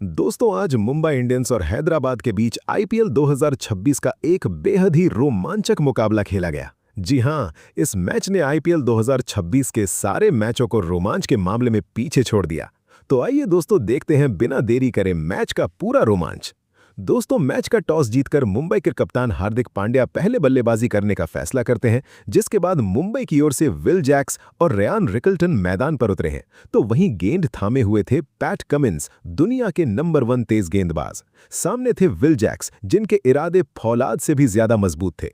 दोस्तों आज मुंबई इंडियंस और हैदराबाद के बीच आईपीएल 2026 का एक बेहद ही रोमांचक मुकाबला खेला गया। जी हां, इस मैच ने आईपीएल 2026 के सारे मैचों को रोमांच के मामले में पीछे छोड़ दिया। तो आइए दोस्तों देखते हैं बिना देरी करे मैच का पूरा रोमांच। दोस्तों मैच का टॉस जीतकर मुंबई के कप्तान हार्दिक पांड्या पहले बल्लेबाजी करने का फैसला करते हैं, जिसके बाद मुंबई की ओर से विल जैक्स और रेयान रिकल्टन मैदान पर उतरे हैं। तो वहीं गेंद थामे हुए थे पैट कमिंस, दुनिया के नंबर 1 तेज गेंदबाज। सामने थे विल जैक्स, जिनके इरादे फौलाद से भी ज्यादा मजबूत थे।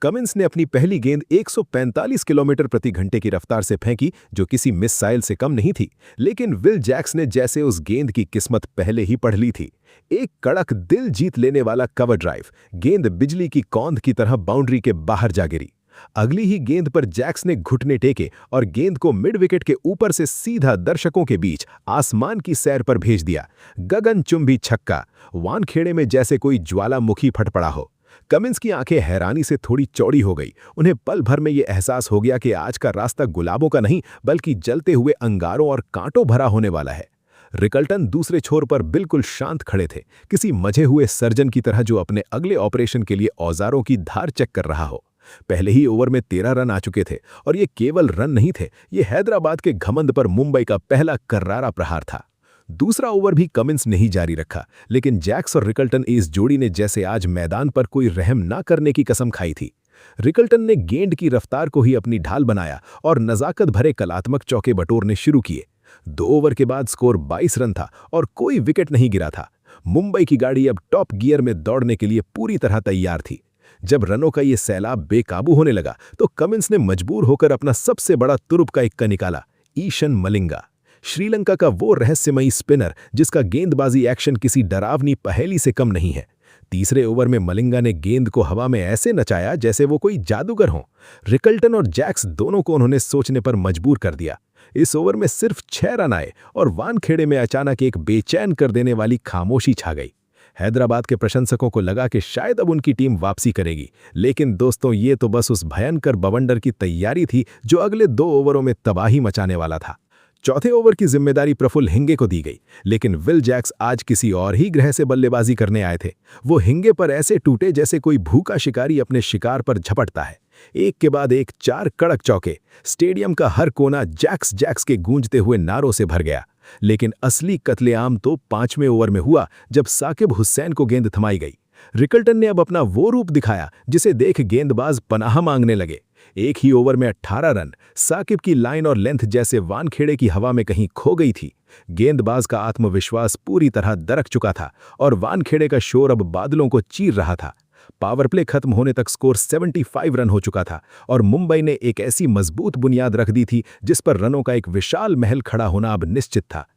कमिंस ने अपनी पहली गेंद 145 किलोमीटर प्रति घंटे की रफ्तार से फेंकी, जो किसी मिसाइल से कम नहीं थी। लेकिन विल जैक्स ने जैसे उस गेंद की किस्मत पहले ही पढ़ ली थी। एक कड़क दिल जीत लेने वाला कवर ड्राइव, गेंद बिजली की कौंध की तरह बाउंड्री के बाहर जा गिरी। अगली ही गेंद पर जैक्स ने घुटने टेके और गेंद को मिड विकेट के ऊपर से सीधा दर्शकों के बीच आसमान की सैर पर भेज दिया। गगनचुंबी छक्का, वानखेड़े में जैसे कोई ज्वालामुखी फट पड़ा हो। कमिंस की आंखें हैरानी से थोड़ी चौड़ी हो गई। उन्हें पल भर में यह एहसास हो गया कि आज का रास्ता गुलाबों का नहीं, बल्कि जलते हुए अंगारों और कांटों भरा होने वाला है। रिकल्टन दूसरे छोर पर बिल्कुल शांत खड़े थे, किसी मजे हुए सर्जन की तरह जो अपने अगले ऑपरेशन के लिए औजारों की धार चेक कर रहा हो। पहले ही ओवर में 13 रन आ चुके थे और ये केवल रन नहीं थे, ये हैदराबाद के घमंड पर मुंबई का पहला कर्रारा प्रहार था। दूसरा ओवर भी कमिंस ने ही जारी रखा, लेकिन जैक्स और रिकल्टन इस जोड़ी ने जैसे आज मैदान पर कोई रहम ना करने की कसम खाई थी। रिकल्टन ने गेंद की रफ्तार को ही अपनी ढाल बनाया और नजाकत भरे कलात्मक चौके बटोरने शुरू किए। 2 ओवर के बाद स्कोर 22 रन था और कोई विकेट नहीं गिरा था। मुंबई की गाड़ी अब टॉप गियर में दौड़ने के लिए पूरी तरह तैयार थी। जब रनों का ये सैलाब बेकाबू होने लगा तो कमिंस ने मजबूर होकर अपना सबसे बड़ा तुरुप का इक्का निकाला, ईशन मलिंगा। श्रीलंका का वो रहस्यमयी स्पिनर जिसका गेंदबाजी एक्शन किसी डरावनी पहेली से कम नहीं है। तीसरे ओवर में मलिंगा ने गेंद को हवा में ऐसे नचाया जैसे वो कोई जादूगर हो। रिकल्टन और जैक्स दोनों को उन्होंने सोचने पर मजबूर कर दिया। इस ओवर में सिर्फ 6 रन आए और वानखेड़े में अचानक एक बेचैन कर देने वाली खामोशी छा गई। हैदराबाद के प्रशंसकों को लगा कि शायद अब उनकी टीम वापसी करेगी, लेकिन दोस्तों ये तो बस उस भयंकर बवंडर की तैयारी थी जो अगले 2 ओवरों में तबाही मचाने वाला था। चौथे ओवर की जिम्मेदारी प्रफुल्ल हिंगे को दी गई, लेकिन विल जैक्स आज किसी और ही ग्रह से बल्लेबाजी करने आए थे। वो हिंगे पर ऐसे टूटे जैसे कोई भूखा शिकारी अपने शिकार पर झपटता है। एक के बाद एक 4 कड़क चौके, स्टेडियम का हर कोना जैक्स जैक्स के गूंजते हुए नारों से भर गया। लेकिन असली कत्लेआम तो 5वें ओवर में हुआ, जब साकिब हुसैन को गेंद थमाई गई। रिकल्टन ने अब अपना वो रूप दिखाया जिसे देख गेंदबाज पनाह मांगने लगे। एक ही ओवर में 18 रन, साकिब की लाइन और लेंथ जैसे वानखेड़े की हवा में कहीं खो गई थी। गेंदबाज का आत्मविश्वास पूरी तरह दरक चुका था और वानखेड़े का शोर अब बादलों को चीर रहा था। पावर प्ले खत्म होने तक स्कोर 75 रन हो चुका था और मुंबई ने एक ऐसी मजबूत बुनियाद रख दी थी जिस पर रनों का एक विशाल महल खड़ा होना अब निश्चित था।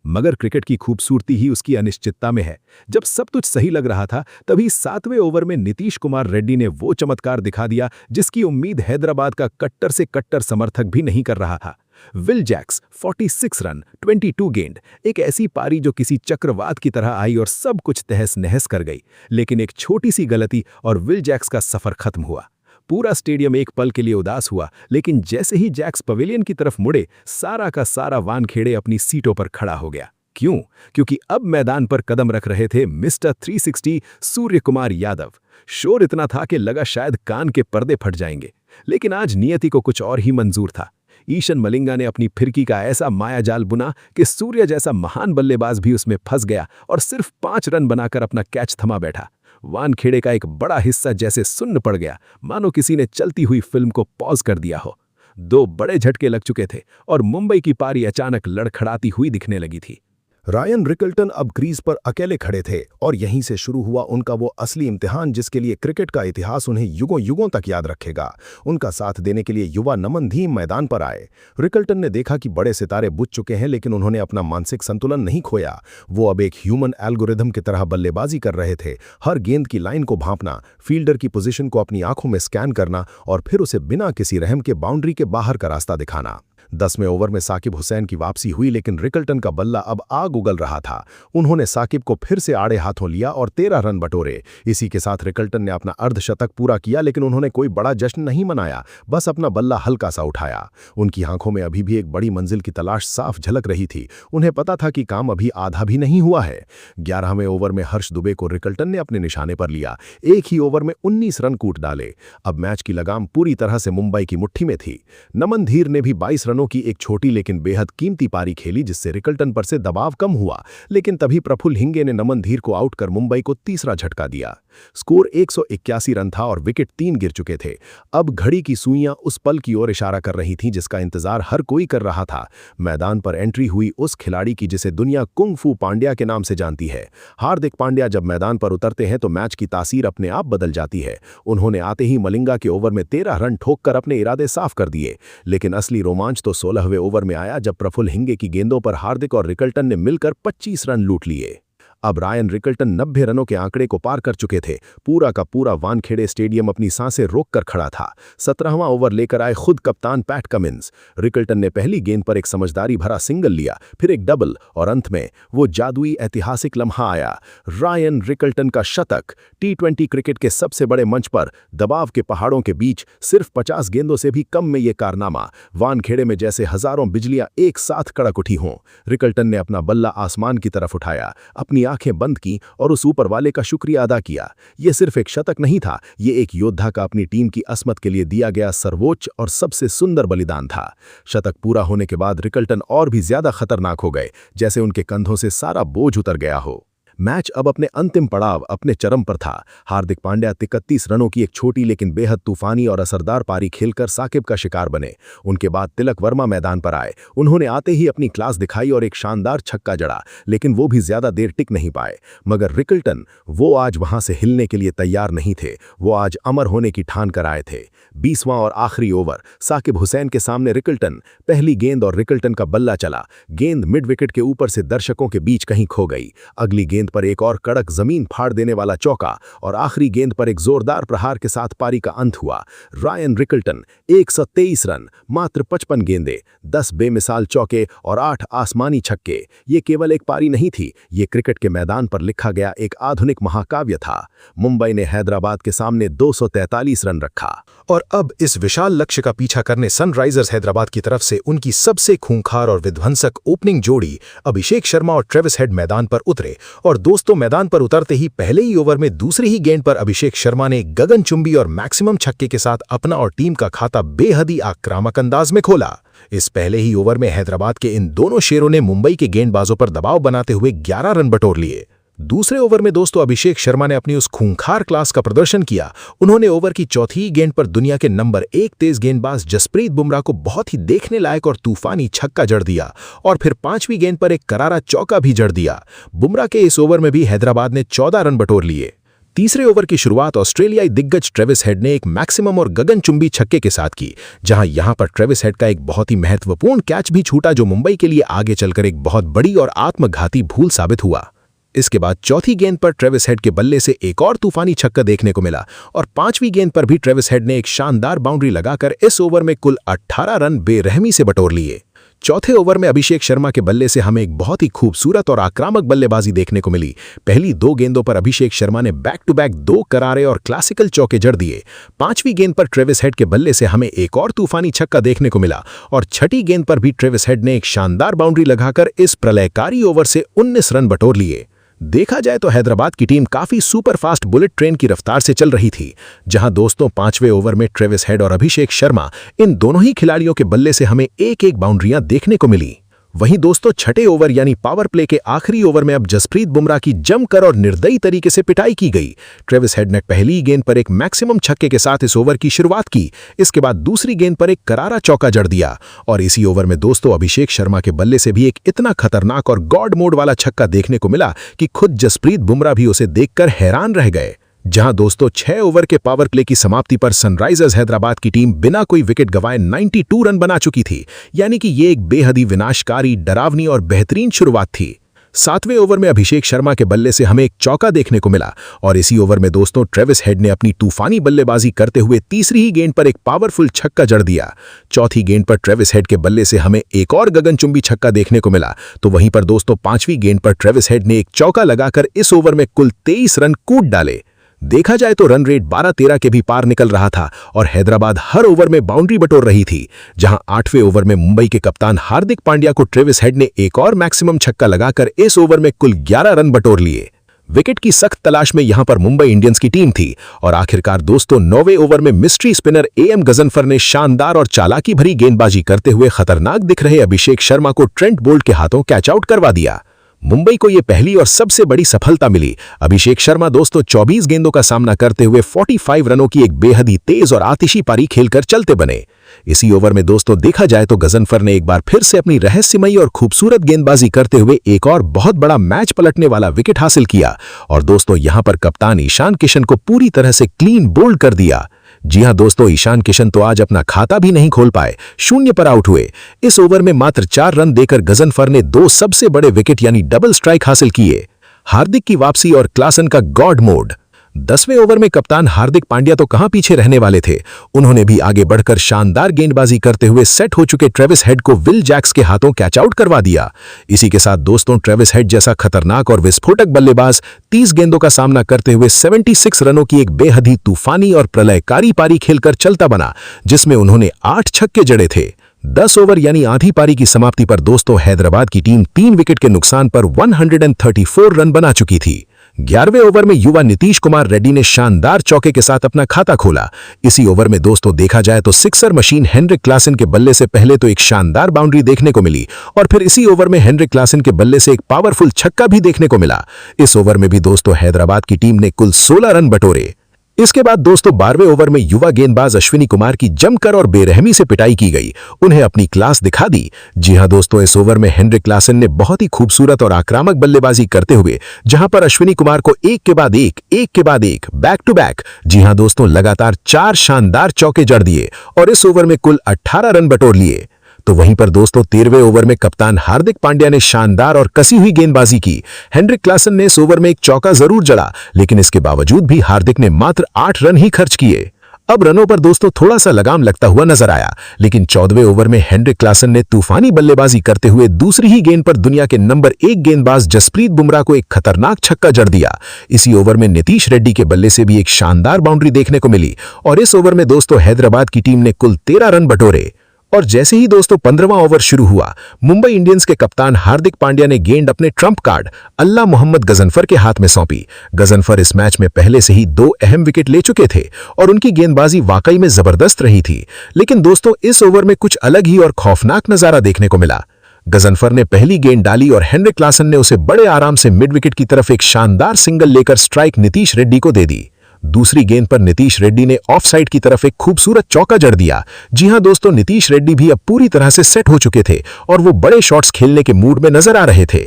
मगर क्रिकेट की खूबसूरती ही उसकी अनिश्चितता में है। जब सब कुछ सही लग रहा था, तभी 7वें ओवर में नीतीश कुमार रेड्डी ने वो चमत्कार दिखा दिया जिसकी उम्मीद हैदराबाद का कट्टर से कट्टर समर्थक भी नहीं कर रहा था। विल जैक्स 46 रन 22 गेंद, एक ऐसी पारी जो किसी चक्रवात की तरह आई और सब कुछ तहस नहस कर गई। लेकिन एक छोटी सी गलती और विल जैक्स का सफर खत्म हुआ। पूरा स्टेडियम एक पल के लिए उदास हुआ, लेकिन जैसे ही जैक्स पवेलियन की तरफ मुड़े, सारा का सारा वानखेड़े अपनी सीटों पर खड़ा हो गया। क्यों? क्योंकि अब मैदान पर कदम रख रहे थे मिस्टर 360 सूर्य कुमार यादव। शोर इतना था कि लगा शायद कान के पर्दे फट जाएंगे, लेकिन आज नियति को कुछ और ही मंजूर था। ईशन मलिंगा ने अपनी फिरकी का ऐसा मायाजाल बुना कि सूर्य जैसा महान बल्लेबाज भी उसमें फंस गया और सिर्फ 5 रन बनाकर अपना कैच थमा बैठा। वानखेड़े का एक बड़ा हिस्सा जैसे सुन्न पड़ गया, मानो किसी ने चलती हुई फिल्म को पॉज कर दिया हो। 2 बड़े झटके लग चुके थे और मुंबई की पारी अचानक लड़खड़ाती हुई दिखने लगी थी। रायन रिकल्टन अब क्रीज पर अकेले खड़े थे और यहीं से शुरू हुआ उनका वो असली इम्तिहान जिसके लिए क्रिकेट का इतिहास उन्हें युगों युगों तक याद रखेगा। उनका साथ देने के लिए युवा नमन धीम मैदान पर आए। रिकल्टन ने देखा कि बड़े सितारे बुझ चुके हैं, लेकिन उन्होंने अपना मानसिक संतुलन नहीं खोया। वो अब एक ह्यूमन एल्गोरिथम की तरह बल्लेबाजी कर रहे थे। हर गेंद की लाइन को भांपना, फील्डर की पोजीशन को अपनी आंखों में स्कैन करना और फिर उसे बिना किसी रहम के बाउंड्री के बाहर का रास्ता दिखाना। 10वें ओवर में साकिब हुसैन की वापसी हुई, लेकिन रिकल्टन का बल्ला अब आग उगल रहा था। उन्होंने साकिब को फिर से आड़े हाथों लिया और 13 रन बटोरे। इसी के साथ रिकल्टन ने अपना अर्धशतक पूरा किया, लेकिन उन्होंने कोई बड़ा जश्न नहीं मनाया, बस अपना बल्ला हल्का सा उठाया। उनकी आंखों में अभी भी एक बड़ी मंजिल की तलाश साफ झलक रही थी। उन्हें पता था कि काम अभी आधा भी नहीं हुआ है। 11वें ओवर में हर्ष दुबे को रिकल्टन ने अपने निशाने पर लिया। एक ही ओवर में 19 रन कूट डाले। अब मैच की लगाम पूरी तरह से मुंबई की मुट्ठी में थी। नमन धीर ने भी 22 रनों की एक छोटी लेकिन बेहद कीमती पारी खेली, जिससे रिकल्टन पर से दबाव कम हुआ। लेकिन तभी प्रफुल्ल हिंगे ने नमन धीर को आउट कर मुंबई को तीसरा झटका दिया। स्कोर 181 रन था और विकेट 3 गिर चुके थे। अब घड़ी की सुइयां उस पल की ओर इशारा कर रही थीं जिसका इंतजार हर कोई कर रहा था। मैदान पर एंट्री हुई उस खिलाड़ी की जिसे दुनिया कुंग फू पांड्या के नाम से जानती है। हार्दिक पांड्या जब मैदान पर उतरते हैं तो मैच की तासीर अपने आप बदल जाती है। उन्होंने आते ही मलिंगा के ओवर में 13 रन ठोककर अपने इरादे साफ कर दिए। लेकिन असली रोमांच तो 16वें ओवर में आया, जब प्रफुल्ल हिंगे की गेंदों पर हार्दिक और रिकल्टन ने मिलकर 25 रन लूट लिए। अब रायन रिकल्टन 90 रनों के आंकड़े को पार कर चुके थे। पूरा का पूरा वानखेड़े स्टेडियम अपनी सांसें रोककर खड़ा था। 17वां ओवर लेकर आए खुद कप्तान पैट कमिंस। रिकल्टन ने पहली गेंद पर एक समझदारी भरा सिंगल लिया, फिर एक डबल, और अंत में वो जादुई ऐतिहासिक लम्हा आया, रायन रिकल्टन का शतक। T20 क्रिकेट के सबसे बड़े मंच पर दबाव के पहाड़ों के बीच सिर्फ 50 गेंदों से भी कम में ये कारनामा। वानखेड़े में जैसे हजारों बिजलियां एक साथ कड़क उठी हों। रिकल्टन ने अपना बल्ला आसमान की तरफ उठाया, अपनी आंखें बंद की और उस ऊपर वाले का शुक्रिया अदा किया। यह सिर्फ एक शतक नहीं था, यह एक योद्धा का अपनी टीम की असमत के लिए दिया गया सर्वोच्च और सबसे सुंदर बलिदान था। शतक पूरा होने के बाद रिकल्टन और भी ज्यादा खतरनाक हो गए, जैसे उनके कंधों से सारा बोझ उतर गया हो। मैच अब अपने अंतिम पड़ाव अपने चरम पर था। हार्दिक पांड्या 31 रनों की एक छोटी लेकिन बेहद तूफानी और असरदार पारी खेलकर साकिब का शिकार बने। उनके बाद तिलक वर्मा मैदान पर आए। उन्होंने आते ही अपनी क्लास दिखाई और एक शानदार छक्का जड़ा, लेकिन वो भी ज्यादा देर टिक नहीं पाए। मगर रिकल्टन, वो आज वहां से हिलने के लिए तैयार नहीं थे। वो आज अमर होने की ठान कर आए थे। 20वां और आखिरी ओवर, साकिब हुसैन के सामने रिकल्टन। पहली गेंद और रिकल्टन का बल्ला चला। गेंद मिड विकेट के ऊपर से दर्शकों के बीच कहीं खो गई। अगली गेंद पर एक और कड़क जमीन फाड़ देने वाला चौका और आखिरी गेंद पर एक जोरदार प्रहार के साथ पारी का अंत हुआ। रायन रिकल्टन 123 रन, मात्र 55 गेंदें, 10 बेमिसाल चौके और 8 आसमानी छक्के। ये केवल एक पारी नहीं थी, ये क्रिकेट के मैदान पर लिखा गया एक आधुनिक महाकाव्य था। मुंबई ने हैदराबाद के सामने 243 रन रखा और अब इस विशाल लक्ष्य का पीछा करने सनराइजर्स हैदराबाद की तरफ से उनकी सबसे खूंखार और विध्वंसक ओपनिंग जोड़ी अभिषेक शर्मा और ट्रेविस हेड मैदान पर उतरे। और दोस्तों, मैदान पर उतरते ही पहले ही ओवर में दूसरी ही गेंद पर अभिषेक शर्मा ने गगनचुंबी और मैक्सिमम छक्के के साथ अपना और टीम का खाता बेहद ही आक्रामक अंदाज में खोला। इस पहले ही ओवर में हैदराबाद के इन दोनों शेरों ने मुंबई के गेंदबाजों पर दबाव बनाते हुए 11 रन बटोर लिए। दूसरे ओवर में दोस्तों अभिषेक शर्मा ने अपनी उस खूंखार क्लास का प्रदर्शन किया। उन्होंने ओवर की चौथी गेंद पर दुनिया के नंबर 1 तेज गेंदबाज जसप्रीत बुमराह को बहुत ही देखने लायक और तूफानी छक्का जड़ दिया और फिर 5वीं गेंद पर एक करारा चौका भी जड़ दिया। बुमराह के इस ओवर में भी हैदराबाद ने 14 रन बटोर लिए। तीसरे ओवर की शुरुआत ऑस्ट्रेलियाई दिग्गज ट्रेविस हेड ने एक मैक्सिमम और गगनचुंबी छक्के के साथ की, जहां यहां पर ट्रेविस हेड का एक बहुत ही महत्वपूर्ण कैच भी छूटा, जो मुंबई के लिए आगे चलकर एक बहुत बड़ी और आत्मघाती भूल साबित हुआ। इसके बाद चौथी गेंद पर ट्रेविस हेड के बल्ले से एक और तूफानी छक्का देखने को मिला और 5वीं गेंद पर भी ट्रेविस हेड ने एक शानदार बाउंड्री लगाकर इस ओवर में कुल 18 रन बेरहमी से बटोर लिए। चौथे ओवर में अभिषेक शर्मा के बल्ले से हमें एक बहुत ही खूबसूरत और आक्रामक बल्लेबाजी देखने को मिली। पहली 2 गेंदों पर अभिषेक शर्मा ने बैक टू बैक 2 करारे और क्लासिकल चौके जड़ दिए। 5वीं गेंद पर ट्रेविस हेड के बल्ले से हमें एक और तूफानी छक्का देखने को मिला और 6ठी गेंद पर भी ट्रेविस हेड ने एक शानदार बाउंड्री लगाकर इस प्रलयकारी ओवर से 19 रन बटोर लिए। देखा जाए तो हैदराबाद की टीम काफी सुपरफास्ट बुलेट ट्रेन की रफ्तार से चल रही थी, जहां दोस्तों 5वें ओवर में ट्रेविस हेड और अभिषेक शर्मा, इन दोनों ही खिलाड़ियों के बल्ले से हमें एक-एक बाउंड्रियां देखने को मिली। वहीं दोस्तों 6ठे ओवर यानी पावर प्ले के आखिरी ओवर में अब जसप्रीत बुमराह की जमकर और निर्दयी तरीके से पिटाई की गई। ट्रेविस हेड ने पहली गेंद पर एक मैक्सिमम छक्के के साथ इस ओवर की शुरुआत की। इसके बाद दूसरी गेंद पर एक करारा चौका जड़ दिया और इसी ओवर में दोस्तों अभिषेक शर्मा के बल्ले से भी एक इतना खतरनाक और गॉड मोड वाला छक्का देखने को मिला कि खुद जसप्रीत बुमराह भी उसे देखकर हैरान रह गए। जहां दोस्तों 6 ओवर के पावर प्ले की समाप्ति पर सनराइजर्स हैदराबाद की टीम बिना कोई विकेट गंवाए 92 रन बना चुकी थी, यानी कि ये एक बेहद ही विनाशकारी, डरावनी और बेहतरीन शुरुआत थी। 7वें ओवर में अभिषेक शर्मा के बल्ले से हमें एक चौका देखने को मिला और इसी ओवर में दोस्तों ट्रेविस हेड ने अपनी तूफानी बल्लेबाजी करते हुए तीसरी ही गेंद पर एक पावरफुल छक्का जड़ दिया। चौथी गेंद पर ट्रेविस हेड के बल्ले से हमें एक और गगनचुंबी छक्का देखने को मिला। तो वहीं पर दोस्तों 5वीं गेंद पर ट्रेविस हेड ने एक चौका लगाकर इस ओवर में कुल 23 रन कूद डाले। देखा जाए तो रन रेट 12-13 के भी पार निकल रहा था और हैदराबाद हर ओवर में बाउंड्री बटोर रही थी। जहां 8वें ओवर में मुंबई के कप्तान हार्दिक पांड्या को ट्रेविस हेड ने एक और मैक्सिमम छक्का लगाकर इस ओवर में कुल 11 रन बटोर लिए। विकेट की सख्त तलाश में यहां पर मुंबई इंडियंस की टीम थी और आखिरकार दोस्तों 9वें ओवर में मिस्ट्री स्पिनर एएम गजनफर ने शानदार और चालाकी भरी गेंदबाजी करते हुए खतरनाक दिख रहे अभिषेक शर्मा को ट्रेंट बोल्ट के हाथों कैच आउट करवा दिया। मुंबई को यह पहली और सबसे बड़ी सफलता मिली। अभिषेक शर्मा दोस्तों 24 गेंदों का सामना करते हुए 45 रनों की एक बेहद ही तेज और आतिशी पारी खेलकर चलते बने। इसी ओवर में दोस्तों देखा जाए तो गजनफर ने एक बार फिर से अपनी रहस्यमयी और खूबसूरत गेंदबाजी करते हुए एक और बहुत बड़ा मैच पलटने वाला विकेट हासिल किया और दोस्तों यहां पर कप्तान ईशान किशन को पूरी तरह से क्लीन बोल्ड कर दिया। जी हां दोस्तों, ईशान किशन तो आज अपना खाता भी नहीं खोल पाए, 0 पर आउट हुए। इस ओवर में मात्र 4 रन देकर गजनफर ने 2 सबसे बड़े विकेट यानी डबल स्ट्राइक हासिल किए। हार्दिक की वापसी और क्लासन का गॉड मोड। 10वें ओवर में कप्तान हार्दिक पांड्या तो कहां पीछे रहने वाले थे, उन्होंने भी आगे बढ़कर शानदार गेंदबाजी करते हुए सेट हो चुके ट्रेविस हेड को विल जैक्स के हाथों कैच आउट करवा दिया। इसी के साथ दोस्तों ट्रेविस हेड जैसा खतरनाक और विस्फोटक बल्लेबाज 30 गेंदों का सामना करते हुए 76 रनों की एक बेहद ही तूफानी और प्रलयकारी पारी खेलकर चलता बना, जिसमें उन्होंने 8 छक्के जड़े थे। 10 ओवर यानी आधी पारी की समाप्ति पर दोस्तों हैदराबाद की टीम 3 विकेट के नुकसान पर 134 रन बना चुकी थी। 11वें ओवर में युवा नीतीश कुमार रेड्डी ने शानदार चौके के साथ अपना खाता खोला। इसी ओवर में दोस्तों देखा जाए तो सिक्सर मशीन हेनरिक क्लासन के बल्ले से पहले तो एक शानदार बाउंड्री देखने को मिली और फिर इसी ओवर में हेनरिक क्लासन के बल्ले से एक पावरफुल छक्का भी देखने को मिला। इस ओवर में भी दोस्तों हैदराबाद की टीम ने कुल 16 रन बटोरे। इसके बाद दोस्तों 12वें ओवर में युवा गेंदबाज अश्विनी कुमार की जमकर और बेरहमी से पिटाई की गई, उन्हें अपनी क्लास दिखा दी। जी हां दोस्तों, इस ओवर में हेनरिक क्लासन ने बहुत ही खूबसूरत और आक्रामक बल्लेबाजी करते हुए जहां पर अश्विनी कुमार को एक के बाद एक बैक टू बैक जी हां दोस्तों लगातार 4 शानदार चौके जड़ दिए और इस ओवर में कुल 18 रन बटोर लिए। तो वहीं पर दोस्तों 13वें ओवर में कप्तान हार्दिक पांड्या ने शानदार और कसी हुई गेंदबाजी की। हेनरिक क्लासन ने इस ओवर में एक चौका जरूर जड़ा, लेकिन इसके बावजूद भी हार्दिक ने मात्र 8 रन ही खर्च किए। अब रनों पर दोस्तों थोड़ा सा लगाम लगता हुआ नजर आया, लेकिन 14वें ओवर में हेनरिक क्लासन ने तूफानी बल्लेबाजी करते हुए दूसरी ही गेंद पर दुनिया के नंबर 1 गेंदबाज जसप्रीत बुमराह को एक खतरनाक छक्का जड़ दिया। इसी ओवर में नीतीश रेड्डी के बल्ले से भी एक शानदार बाउंड्री देखने को मिली और इस ओवर में दोस्तों हैदराबाद की टीम ने कुल 13 रन बटोरे। और जैसे ही दोस्तों 15वां ओवर शुरू हुआ, मुंबई इंडियंस के कप्तान हार्दिक पांड्या ने गेंद अपने ट्रम्प कार्ड अल्लाह मोहम्मद गजनफर के हाथ में सौंपी। गजनफर इस मैच में पहले से ही 2 अहम विकेट ले चुके थे और उनकी गेंदबाजी वाकई में जबरदस्त रही थी, लेकिन दोस्तों इस ओवर में कुछ अलग ही और खौफनाक नजारा देखने को मिला। गजनफर ने पहली गेंद डाली और हेनरिक क्लासन ने उसे बड़े आराम से मिड विकेट की तरफ एक शानदार सिंगल लेकर स्ट्राइक नीतीश रेड्डी को दे दी। दूसरी गेंद पर नीतीश रेड्डी ने ऑफ साइड की तरफ एक खूबसूरत चौका जड़ दिया। जी हां दोस्तों, नीतीश रेड्डी भी अब पूरी तरह से सेट हो चुके थे और वो बड़े शॉट्स खेलने के मूड में नजर आ रहे थे।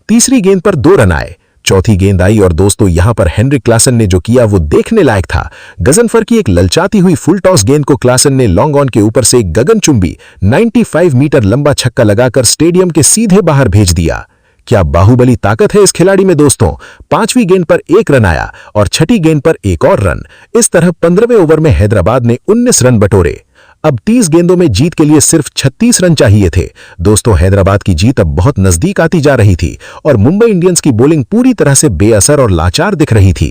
तीसरी गेंद पर 2 रन आए। चौथी गेंद आई और दोस्तों यहां पर हेनरिक क्लासन ने जो किया वो देखने लायक था। गजनफर की एक ललचाती हुई फुल टॉस गेंद को क्लासन ने लॉन्ग ऑन के ऊपर से एक गगनचुंबी 95 मीटर लंबा छक्का लगाकर स्टेडियम के सीधे बाहर भेज दिया। क्या बाहुबली ताकत है इस खिलाड़ी में दोस्तों। 5वीं गेंद पर 1 रन आया और 6ठी गेंद पर एक और रन। इस तरह 15वें ओवर में हैदराबाद ने 19 रन बटोरे। अब 30 गेंदों में जीत के लिए सिर्फ 36 रन चाहिए थे। दोस्तों हैदराबाद की जीत अब बहुत नजदीक आती जा रही थी और मुंबई इंडियंस की बॉलिंग पूरी तरह से बेअसर और लाचार दिख रही थी।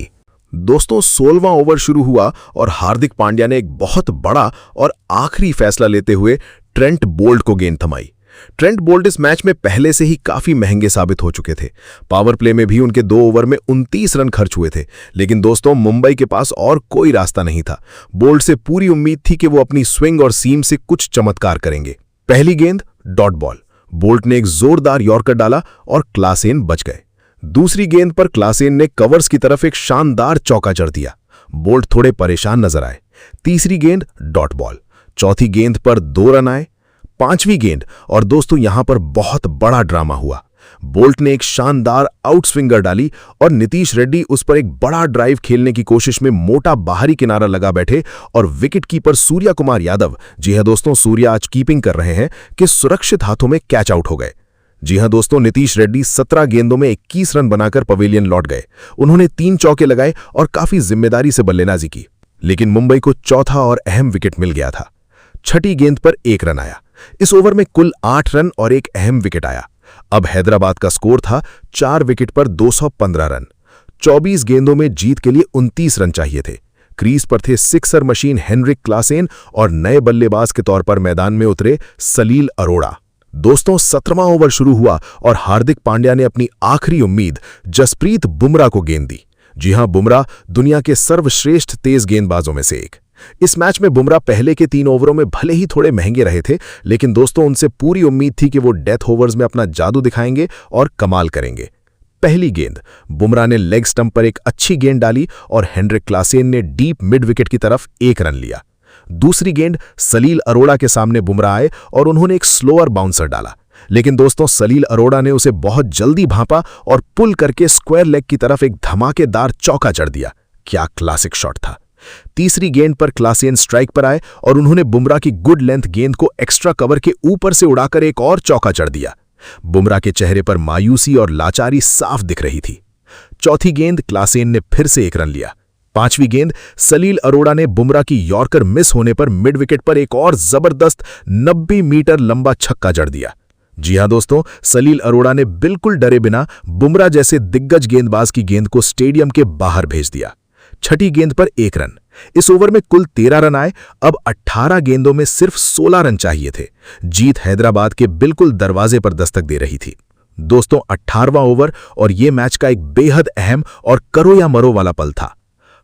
दोस्तों 16वां ओवर शुरू हुआ और हार्दिक पांड्या ने एक बहुत बड़ा और आखिरी फैसला लेते हुए ट्रेंट बोल्ट को गेंद थमाई। ट्रेंट बोल्ट इस मैच में पहले से ही काफी महंगे साबित हो चुके थे। पावर प्ले में भी उनके 2 ओवर में 29 रन खर्च हुए थे, लेकिन दोस्तों मुंबई के पास और कोई रास्ता नहीं था। बोल्ट से पूरी उम्मीद थी कि वो अपनी स्विंग और सीम से कुछ चमत्कार करेंगे। पहली गेंद डॉट बॉल, बोल्ट ने एक जोरदार यॉर्कर डाला और क्लासेन बच गए। दूसरी गेंद पर क्लासेन ने कवर्स की तरफ एक शानदार चौका जड़ दिया। बोल्ट थोड़े परेशान नजर आए। तीसरी गेंद डॉट बॉल, चौथी गेंद पर 2 रन आए। 5वीं गेंद और दोस्तों यहां पर बहुत बड़ा ड्रामा हुआ। बोल्ट ने एक शानदार आउट स्विंगर डाली और नीतीश रेड्डी उस पर एक बड़ा ड्राइव खेलने की कोशिश में मोटा बाहरी किनारा लगा बैठे और विकेट कीपर सूर्या कुमार यादव, जी हां दोस्तों सूर्या आज कीपिंग कर रहे हैं, कि सुरक्षित हाथों में कैच आउट हो गए। जी हां दोस्तों, नीतीश रेड्डी 17 गेंदों में 21 रन बनाकर पवेलियन लौट गए। उन्होंने 3 चौके लगाए और काफी जिम्मेदारी से बल्लेबाजी की, लेकिन मुंबई को चौथा और अहम विकेट मिल गया था। छठी गेंद पर 1 रन आया। इस ओवर में कुल 8 रन और एक अहम विकेट आया। अब हैदराबाद का स्कोर था 4 विकेट पर 215 रन। 24 गेंदों में जीत के लिए 29 रन चाहिए थे। क्रीज पर थे सिक्सर मशीन हेनरिक क्लासेन और नए बल्लेबाज के तौर पर मैदान में उतरे सलील अरोड़ा। दोस्तों, 17वां ओवर शुरू हुआ और हार्दिक पांड्या ने अपनी आखिरी उम्मीद जसप्रीत बुमराह को गेंद दी। जी हां, बुमराह दुनिया के सर्वश्रेष्ठ तेज गेंदबाजों में से एक। इस मैच में बुमराह पहले के 3 ओवरों में भले ही थोड़े महंगे रहे थे, लेकिन दोस्तों उनसे पूरी उम्मीद थी कि वो डेथ ओवर्स में अपना जादू दिखाएंगे और कमाल करेंगे। पहली गेंद बुमराह ने लेग स्टंप पर एक अच्छी गेंद डाली और हेनरिक क्लासेन ने डीप मिड विकेट की तरफ 1 रन लिया। दूसरी गेंद सलील अरोड़ा के सामने बुमराह आए और उन्होंने एक स्लोअर बाउंसर डाला, लेकिन दोस्तों सलील अरोड़ा ने उसे बहुत जल्दी भांपा और पुल करके स्क्वायर लेग की तरफ एक धमाकेदार चौका जड़ दिया। क्या क्लासिक शॉट था। तीसरी गेंद पर क्लासेन स्ट्राइक पर आए और उन्होंने बुमराह की गुड लेंथ गेंद को एक्स्ट्रा कवर के ऊपर से उड़ाकर एक और चौका जड़ दिया। बुमराह के चेहरे पर मायूसी और लाचारी साफ दिख रही थी। चौथी गेंद क्लासेन ने फिर से 1 रन लिया। पांचवी गेंद सलील अरोड़ा ने बुमराह की यॉर्कर मिस होने पर मिड विकेट पर एक और जबरदस्त 90 मीटर लंबा छक्का जड़ दिया। जी हां दोस्तों, सलील अरोड़ा ने बिल्कुल डरे बिना बुमराह जैसे दिग्गज गेंदबाज की गेंद को स्टेडियम के बाहर भेज दिया। छठी गेंद पर 1 रन। इस ओवर में कुल 13 रन आए। अब 18 गेंदों में सिर्फ 16 रन चाहिए थे। जीत हैदराबाद के बिल्कुल दरवाजे पर दस्तक दे रही थी। दोस्तों, 18वां ओवर और यह मैच का एक बेहद अहम और करो या मरो वाला पल था।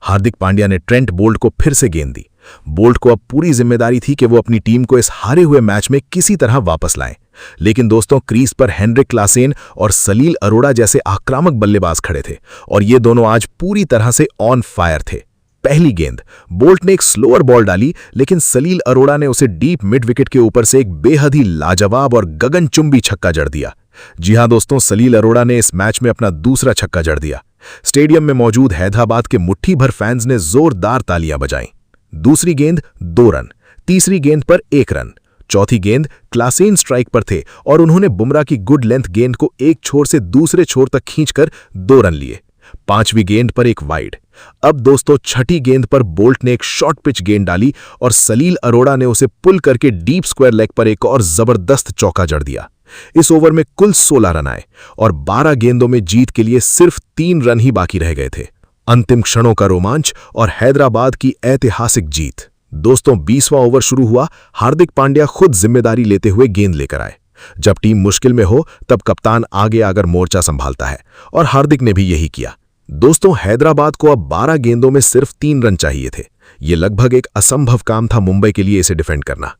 हार्दिक पांड्या ने ट्रेंट बोल्ट को फिर से गेंद दी। बोल्ट को अब पूरी जिम्मेदारी थी कि वो अपनी टीम को इस हारे हुए मैच में किसी तरह वापस लाएं। लेकिन दोस्तों, क्रीज पर हेनरिक क्लासेन और सलील अरोड़ा जैसे आक्रामक बल्लेबाज खड़े थे और ये दोनों आज पूरी तरह से ऑन फायर थे। पहली गेंद बोल्ट ने एक स्लोअर बॉल डाली, लेकिन सलील अरोड़ा ने उसे डीप मिड विकेट के ऊपर से एक बेहद ही लाजवाब और गगनचुंबी छक्का जड़ दिया। जी हां दोस्तों, सलील अरोड़ा ने इस मैच में अपना दूसरा छक्का जड़ दिया। स्टेडियम में मौजूद हैदराबाद के मुट्ठी भर फैंस ने जोरदार तालियां बजाईं। दूसरी गेंद 2 रन। तीसरी गेंद पर 1 रन। चौथी गेंद क्लासेन स्ट्राइक पर थे और उन्होंने बुमराह की गुड लेंथ गेंद को एक छोर से दूसरे छोर तक खींचकर 2 रन लिए। पांचवी गेंद पर एक वाइड। अब दोस्तों, छठी गेंद पर बोल्ट ने एक शॉर्ट पिच गेंद डाली और सलील अरोड़ा ने उसे पुल करके डीप स्क्वायर लेग पर एक और जबरदस्त चौका जड़ दिया। इस ओवर में कुल 16 रन आए और 12 गेंदों में जीत के लिए सिर्फ 3 रन ही बाकी रह गए थे। अंतिम क्षणों का रोमांच और हैदराबाद की ऐतिहासिक जीत। दोस्तों, 20वां ओवर शुरू हुआ। हार्दिक पांड्या खुद जिम्मेदारी लेते हुए गेंद लेकर आए। जब टीम मुश्किल में हो तब कप्तान आगे आकर मोर्चा संभालता है और हार्दिक ने भी यही किया। दोस्तों, हैदराबाद को अब 12 गेंदों में सिर्फ 3 रन चाहिए थे। यह लगभग एक असंभव काम था मुंबई के लिए इसे डिफेंड करना।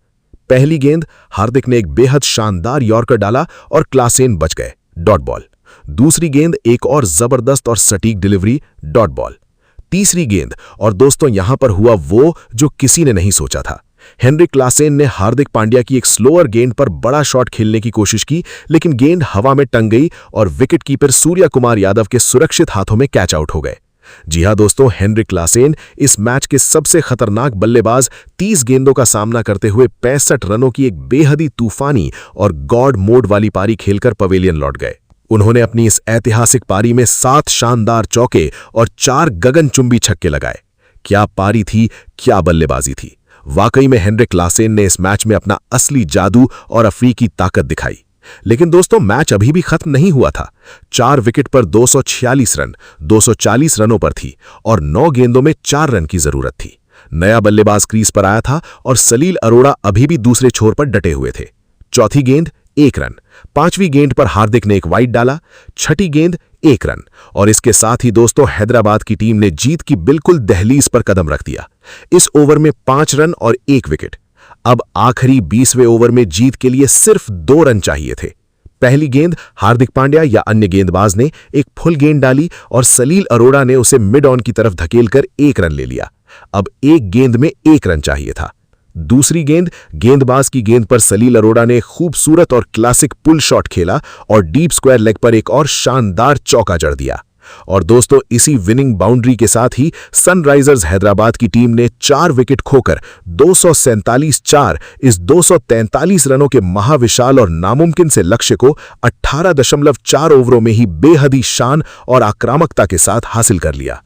पहली गेंद हार्दिक ने एक बेहद शानदार यॉर्कर डाला और क्लासेन बच गए, डॉट बॉल। दूसरी गेंद एक और जबरदस्त और सटीक डिलीवरी, डॉट बॉल। तीसरी गेंद, और दोस्तों यहां पर हुआ वो जो किसी ने नहीं सोचा था। हेनरिक क्लासेन ने हार्दिक पांड्या की एक स्लोअर गेंद पर बड़ा शॉट खेलने की कोशिश की, लेकिन गेंद हवा में टंग गई और विकेटकीपर सूर्या कुमार यादव के सुरक्षित हाथों में कैच आउट हो गए। जी हां दोस्तों, हेनरिक क्लासेन इस मैच के सबसे खतरनाक बल्लेबाज 30 गेंदों का सामना करते हुए 65 रनों की एक बेहद ही तूफानी और गॉड मोड वाली पारी खेलकर पवेलियन लौट गए। उन्होंने अपनी इस ऐतिहासिक पारी में 7 शानदार चौके और 4 गगनचुंबी छक्के लगाए। क्या पारी थी, क्या बल्लेबाजी थी। वाकई में हेनरिक क्लासेन ने इस मैच में अपना असली जादू और अफ्रीकी ताकत दिखाई। लेकिन दोस्तों, मैच अभी भी खत्म नहीं हुआ था। 4 विकेट पर 246 रन 240 रनों पर थी और 9 गेंदों में 4 रन की जरूरत थी। नया बल्लेबाज क्रीज पर आया था और सलील अरोड़ा अभी भी दूसरे छोर पर डटे हुए थे। चौथी गेंद 1 रन। पांचवी गेंद पर हार्दिक ने एक वाइड डाला। छठी गेंद 1 रन। और इसके साथ ही दोस्तों, हैदराबाद की टीम ने जीत की बिल्कुल दहलीज पर कदम रख दिया। इस ओवर में 5 रन और 1 विकेट। अब आखिरी 20वें ओवर में जीत के लिए सिर्फ 2 रन चाहिए थे। पहली गेंद हार्दिक पांड्या या अन्य गेंदबाज ने एक फुल गेंद डाली और सलील अरोड़ा ने उसे मिड ऑन की तरफ धकेलकर 1 रन ले लिया। अब एक गेंद में 1 रन चाहिए था। दूसरी गेंद, गेंदबाज की गेंद पर सलील अरोड़ा ने खूबसूरत और क्लासिक पुल शॉट खेला और डीप स्क्वायर लेग पर एक और शानदार चौका जड़ दिया। और दोस्तों, इसी विनिंग बाउंड्री के साथ ही सनराइजर्स हैदराबाद की टीम ने 4 विकेट खोकर 247-4 इस 243 रनों के महाविशाल और नामुमकिन से लक्ष्य को 18.4 ओवरों में ही बेहद ही शान और आक्रामकता के साथ हासिल कर लिया।